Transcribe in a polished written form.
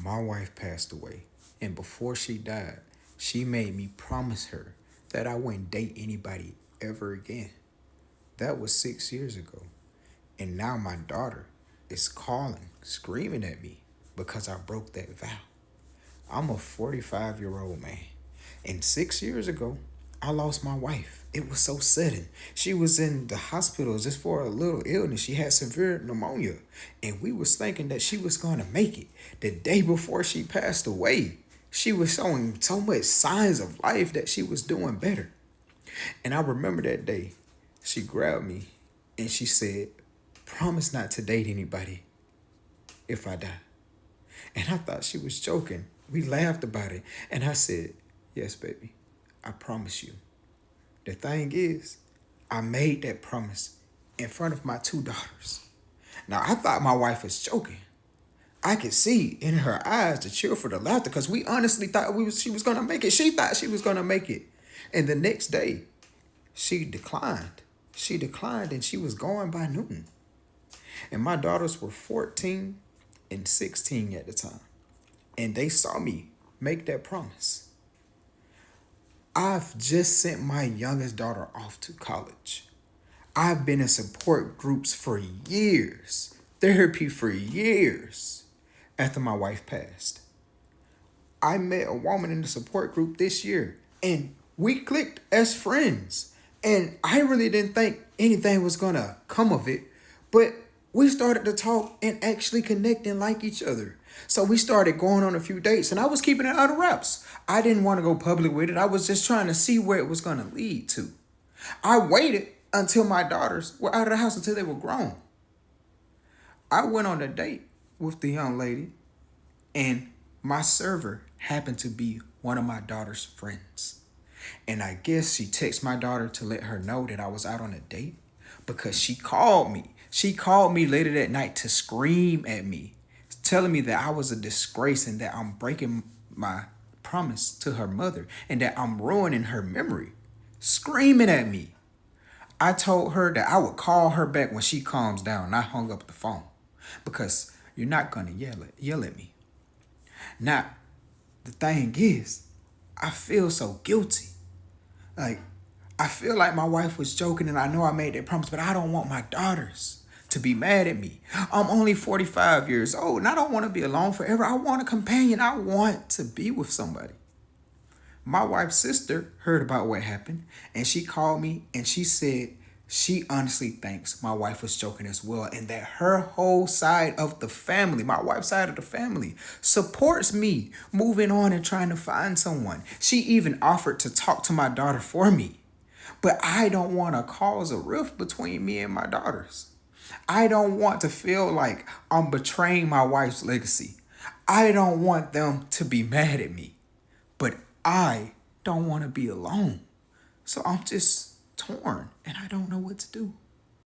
My wife passed away, and before she died, she made me promise her that I wouldn't date anybody ever again. That was 6 years ago. And now my daughter is calling, screaming at me because I broke that vow. I'm a 45-year-old man. And 6 years ago, I lost my wife. It was so sudden. She was in the hospital just for a little illness. She had severe pneumonia. And we was thinking that she was going to make it. The day before she passed away, she was showing so much signs of life that she was doing better. And I remember that day, she grabbed me and she said, promise not to date anybody if I die. And I thought she was joking. We laughed about it. And I said, yes, baby, I promise you. The thing is, I made that promise in front of my two daughters. Now, I thought my wife was joking. I could see in her eyes the cheer for the laughter because we honestly thought she was going to make it. She thought she was going to make it. And the next day, she declined. She declined and she was gone by noon. And my daughters were 14 and 16 at the time. And they saw me make that promise. I've just sent my youngest daughter off to college. I've been in support groups for years, therapy for years after my wife passed. I met a woman in the support group this year and we clicked as friends. And I really didn't think anything was going to come of it, but we started to talk and actually connect and like each other. So we started going on a few dates and I was keeping it under wraps. I didn't want to go public with it. I was just trying to see where it was going to lead to. I waited until my daughters were out of the house until they were grown. I went on a date with the young lady and my server happened to be one of my daughter's friends. And I guess she texted my daughter to let her know that I was out on a date because she called me. She called me later that night to scream at me, telling me that I was a disgrace and that I'm breaking my promise to her mother and that I'm ruining her memory. Screaming at me. I told her that I would call her back when she calms down, and I hung up the phone because you're not going to yell at me. Now, the thing is, I feel so guilty. Like, I feel like my wife was joking and I know I made that promise, but I don't want my daughters to be mad at me. I'm only 45 years old and I don't want to be alone forever. I want a companion. I want to be with somebody. My wife's sister heard about what happened and she called me and she said she honestly thinks my wife was joking as well and that her whole side of the family, my wife's side of the family, supports me moving on and trying to find someone. She even offered to talk to my daughter for me. But I don't want to cause a rift between me and my daughters. I don't want to feel like I'm betraying my wife's legacy. I don't want them to be mad at me. But I don't want to be alone. So I'm just torn and I don't know what to do.